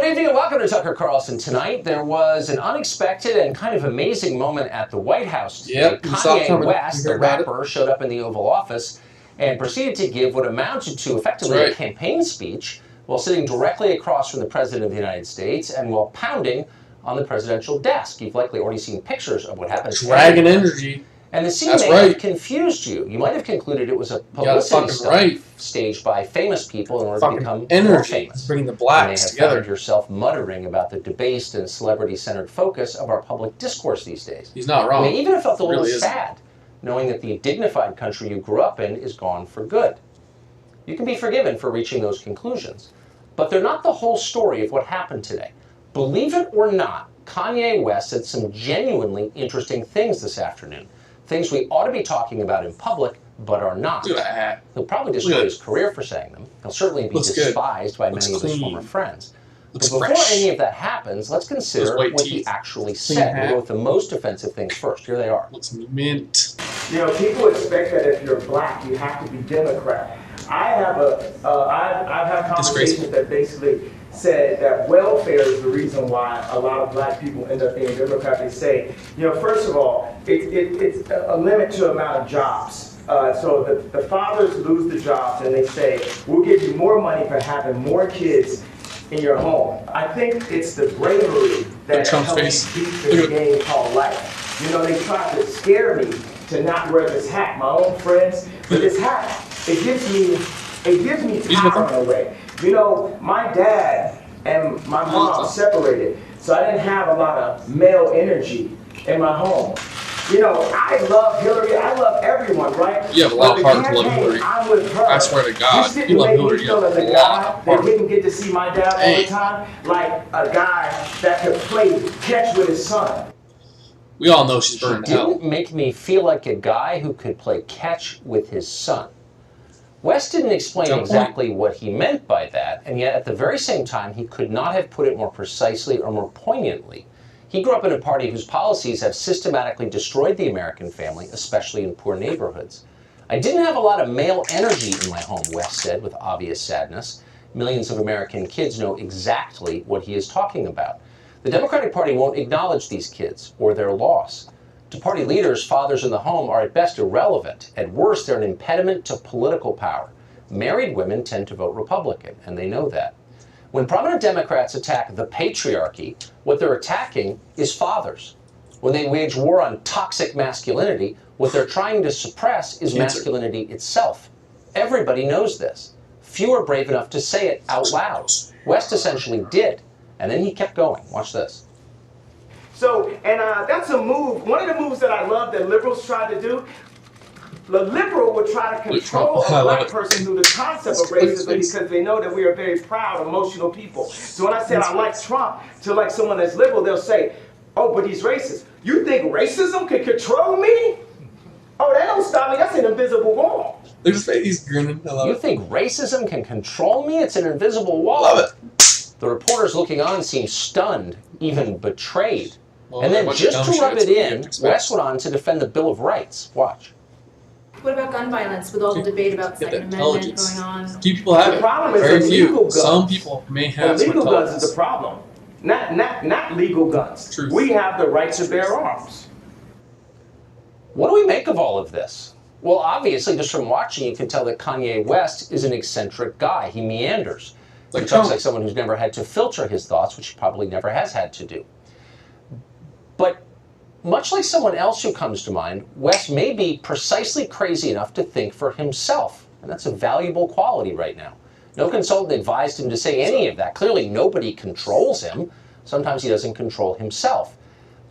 evening and welcome to Tucker Carlson Tonight. There was an unexpected and kind of amazing moment at the White House today. Yep, Kanye West, the rapper, showed up in the Oval Office and proceeded to give what amounted to effectively a campaign speech while sitting directly across from the President of the United States and while pounding on the presidential desk. You've likely already seen pictures of what happened. Dragon energy. And the scene may have confused you. You might have concluded it was a publicity stunt staged by famous people in order to become more famous. Bringing the blacks together. You may have found yourself muttering about the debased and celebrity-centered focus of our public discourse these days. He's not wrong. You may even have felt a little sad, knowing that the dignified country you grew up in is gone for good. You can be forgiven for reaching those conclusions, but they're not the whole story of what happened today. Believe it or not, Kanye West said some genuinely interesting things this afternoon. Things we ought to be talking about in public, but are not. He'll probably destroy his career for saying them. He'll certainly be despised by many of his former friends. But before any of that happens, let's consider what he actually said. We'll go with the most offensive things first. Here they are. Looks mint. You know, people expect that if you're black, you have to be Democrat. I've had conversations that basically said that welfare is the reason why a lot of black people end up being Democrat. They say, you know, first of all, it's a limit to amount of jobs. So the fathers lose the jobs and they say, we'll give you more money for having more kids in your home. I think it's the bravery that helps me beat this game called life. You know, they tried to scare me to not wear this hat. My own friends, but this hat, it gives me power in a way. You know, my dad and my mom separated, so I didn't have a lot of male energy in my home. You know, I love Hillary, I love everyone, right? You have a lot of heart to love Hillary. I'm with her. I swear to God, you love Hillary. You have a lot of heart. They didn't get to see my dad all the time, like a guy that could play catch with his son. We all know she's burned hell. Didn't make me feel like a guy who could play catch with his son. West didn't explain exactly what he meant by that, and yet at the very same time, he could not have put it more precisely or more poignantly. He grew up in a party whose policies have systematically destroyed the American family, especially in poor neighborhoods. I didn't have a lot of male energy in my home, West said with obvious sadness. Millions of American kids know exactly what he is talking about. The Democratic Party won't acknowledge these kids or their loss. To party leaders, fathers in the home are at best irrelevant. At worst, they're an impediment to political power. Married women tend to vote Republican, and they know that. When prominent Democrats attack the patriarchy, what they're attacking is fathers. When they wage war on toxic masculinity, what they're trying to suppress is masculinity itself. Everybody knows this. Few are brave enough to say it out loud. West essentially did, and then he kept going. Watch this. So, and that's a move, one of the moves that I love that liberals try to do. The liberal would try to control a black person through the concept of racism because they know that we are very proud, emotional people. So when I said I like Trump to like someone that's liberal, they'll say, oh, but he's racist. You think racism can control me? Oh, that don't stop me. That's an invisible wall. He's grinning. I love it. You think racism can control me? It's an invisible wall. Love it. The reporters looking on seem stunned, even betrayed. Well, and then just to rub it in, West went on to defend the Bill of Rights. Watch. What about gun violence with all the debate about Second Amendment going on? Few people have the problem it. Is Very few. Guns. Some people may have illegal guns is the problem. Not legal guns. Truth. We have the right to bear arms. What do we make of all of this? Well, obviously, just from watching, you can tell that Kanye West is an eccentric guy. He meanders. He talks like someone who's never had to filter his thoughts, which he probably never has had to do. But much like someone else who comes to mind, West may be precisely crazy enough to think for himself. And that's a valuable quality right now. No consultant advised him to say any of that. Clearly, nobody controls him. Sometimes he doesn't control himself.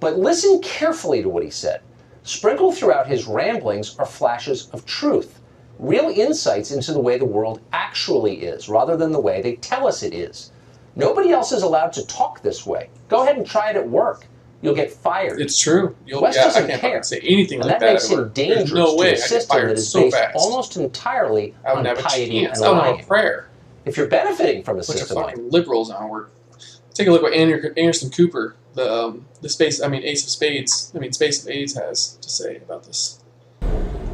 But listen carefully to what he said. Sprinkled throughout his ramblings are flashes of truth, real insights into the way the world actually is, rather than the way they tell us it is. Nobody else is allowed to talk this way. Go ahead and try it at work. You'll get fired. It's true. West doesn't I care. can't say anything and like that makes him dangerous to a system that is based almost entirely on piety and lying. Prayer. If you're benefiting from a system like liberals on work, take a look at what Anderson Cooper, the Ace of Spades has to say about this.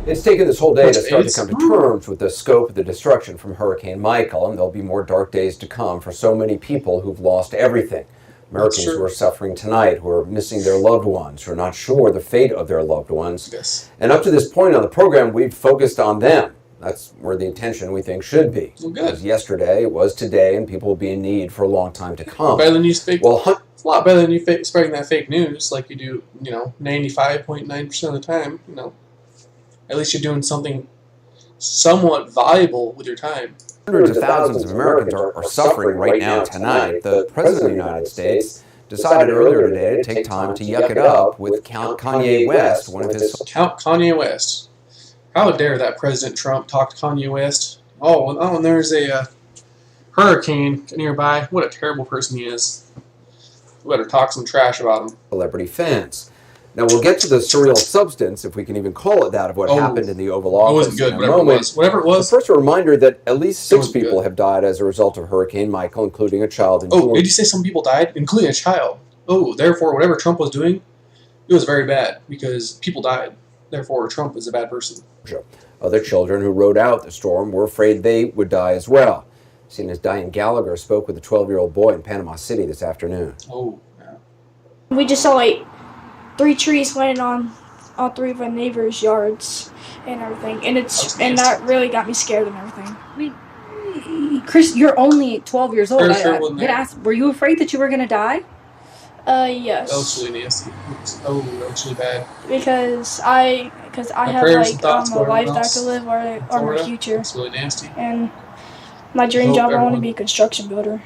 It's taken this whole day to start to come to terms with the scope of the destruction from Hurricane Michael, and there'll be more dark days to come for so many people who've lost everything. Americans who are suffering tonight, who are missing their loved ones, who are not sure the fate of their loved ones. Yes. And up to this point on the program, we've focused on them. That's where the attention, we think, should be. Well, good. It was yesterday, it was today, and people will be in need for a long time to come. Better than you speak. Well, it's a lot better than you spreading that fake news like you do, 95.9% of the time, At least you're doing something somewhat valuable with your time. Hundreds of thousands of Americans are suffering right now tonight. The President of the United States decided earlier today to take time to yuck it up with Count Kanye West, one of his... Count Kanye West. How dare that President Trump talk to Kanye West? Oh, and there's a hurricane nearby. What a terrible person he is. We better talk some trash about him. Celebrity fans. Now, we'll get to the surreal substance, if we can even call it that, of what happened in the Oval Office. It wasn't good, whatever it was. First, a reminder that at least 6 people have died as a result of Hurricane Michael, including a child in Georgia. Oh, did you say some people died? Including a child. Oh, therefore, whatever Trump was doing, it was very bad, because people died. Therefore, Trump is a bad person. Other children who rode out the storm were afraid they would die as well. CNN's Diane Gallagher spoke with a 12-year-old boy in Panama City this afternoon. Oh, yeah. We just saw, 3 trees landing on all 3 of our neighbors' yards and everything, and that really got me scared and everything. Chris, you're only 12 years old. Were you afraid that you were going to die? Yes. That was really nasty. Oh, that was really bad. Because I have a life that to live or my future. It's really nasty. And my dream job, I want to be a construction builder.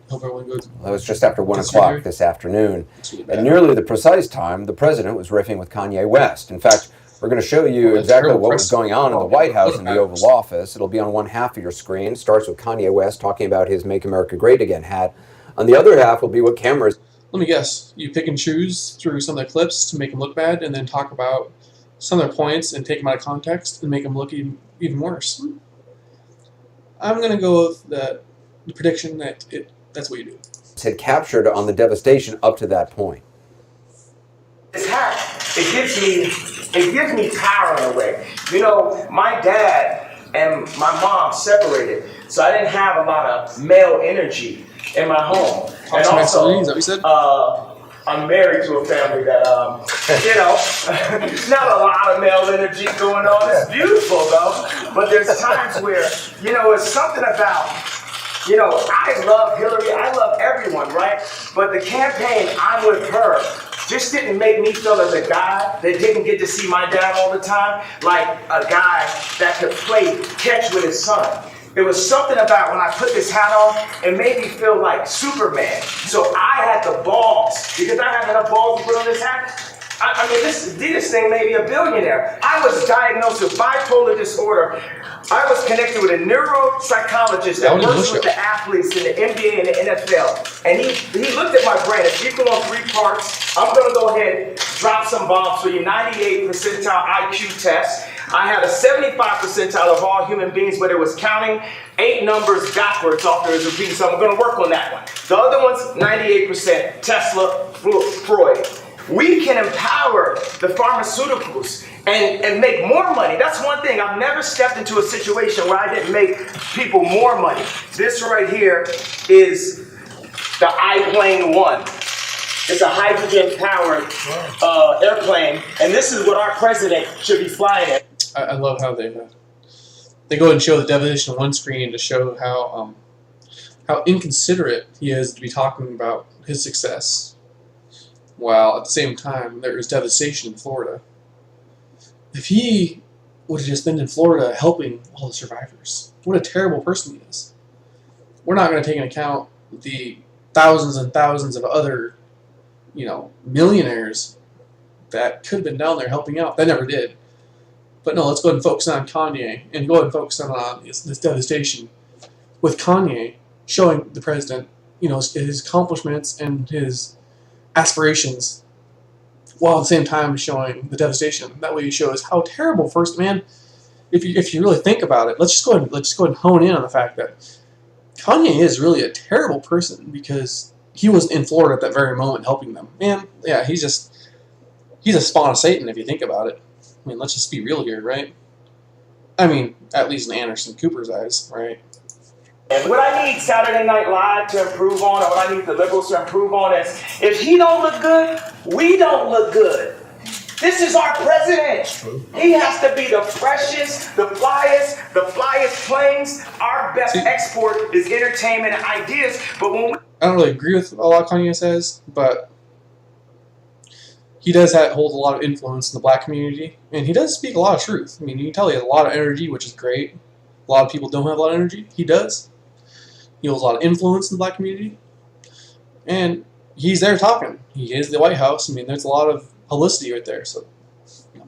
Hope everyone goes. That was just after 1 o'clock this afternoon. At nearly the precise time, the president was riffing with Kanye West. In fact, we're going to show you exactly what was going on in the White House and the Oval Office. It'll be on one half of your screen. It starts with Kanye West talking about his Make America Great Again hat. On the other half will be what cameras... Let me guess. You pick and choose through some of the clips to make them look bad and then talk about some of their points and take them out of context and make them look even worse. I'm going to go with the prediction that that's what you do. Had captured on the devastation up to that point. This hat, it gives me power in a way. My dad and my mom separated, so I didn't have a lot of male energy in my home. And also, is that what you said? I'm married to a family that, not a lot of male energy going on. It's beautiful though, but there's times where, it's something about, I love Hillary, I love everyone, right? But the campaign, I'm with her, just didn't make me feel as a guy that didn't get to see my dad all the time, like a guy that could play catch with his son. There was something about when I put this hat on, it made me feel like Superman. So I had the balls, because I had enough balls to put on this hat. This thing made me a billionaire. I was diagnosed with bipolar disorder. I was connected with a neuropsychologist that works with the athletes in the NBA and the NFL. And he looked at my brain. It's equal on 3 parts. I'm going to go ahead, drop some bombs for you. 98 percentile IQ test. I had a 75 percentile of all human beings, but it was counting 8 numbers backwards after his repeat. So I'm going to work on that one. The other one's 98%, Tesla, Freud. We can empower the pharmaceuticals and make more money. That's one thing. I've never stepped into a situation where I didn't make people more money. This right here is the iPlane 1. It's a hydrogen-powered airplane, and this is what our president should be flying in. I love how they go ahead and show the devastation on one screen to show how inconsiderate he is to be talking about his success, while at the same time there is devastation in Florida. If he would have just been in Florida helping all the survivors, what a terrible person he is. We're not going to take into account the thousands and thousands of other, millionaires that could have been down there helping out. They never did. But no, let's go ahead and focus on Kanye and go ahead and focus on this devastation with Kanye showing the president, his accomplishments and his aspirations, while at the same time showing the devastation. That way he shows how terrible. First, man, if you really think about it, let's just go ahead and hone in on the fact that Kanye is really a terrible person because he was in Florida at that very moment helping them. Man, yeah, he's a spawn of Satan if you think about it. I mean, let's just be real here, right? I mean, at least in Anderson Cooper's eyes, right? And what I need Saturday Night Live to improve on, or what I need the liberals to improve on, is if he don't look good, we don't look good. This is our president. He has to be the freshest, the flyest planes. Our best export is entertainment and ideas. But when I don't really agree with a lot Kanye says, but he does hold a lot of influence in the black community, and he does speak a lot of truth. I mean, you can tell he has a lot of energy, which is great. A lot of people don't have a lot of energy. He does. He holds a lot of influence in the black community, and he's there talking. He is the White House. I mean, there's a lot of publicity right there, so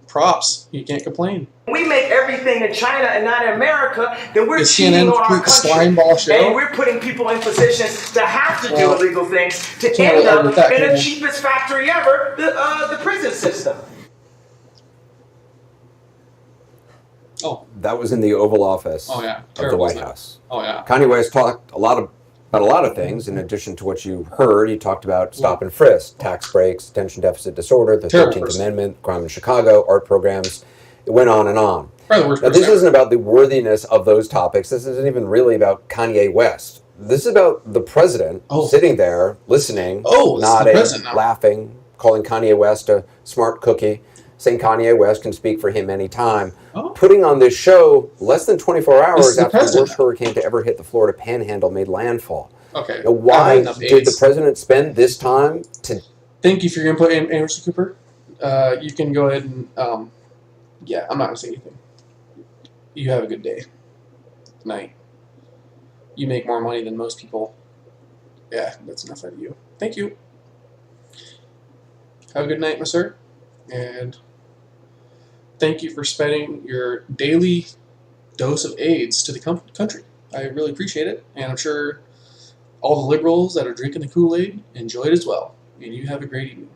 props. You can't complain. we make everything in China and not in America, then we're Is cheating CNN on our country. slime ball show? And we're putting people in positions to have to do illegal things to end up in the cheapest factory ever, the prison system. Oh, that was in the Oval Office of the White House. Oh, yeah. Kanye West talked about a lot of things. In addition to what you heard, he talked about stop and frisk, tax breaks, attention deficit disorder, the 13th Amendment, crime in Chicago, art programs. It went on and on. Now, this isn't about the worthiness of those topics. This isn't even really about Kanye West. This is about the president sitting there, listening, nodding, laughing, calling Kanye West a smart cookie, saying Kanye West can speak for him anytime, putting on this show less than 24 hours after the worst hurricane to ever hit the Florida Panhandle made landfall. Okay. Now, why did the president spend this time to... Thank you for your input, Anderson Cooper. You can go ahead and... yeah, I'm not going to say anything. You have a good day. Night. You make more money than most people. Yeah, that's enough out of you. Thank you. Have a good night, my sir. And thank you for spending your daily dose of AIDS to the country. I really appreciate it. And I'm sure all the liberals that are drinking the Kool-Aid enjoy it as well. And you have a great evening.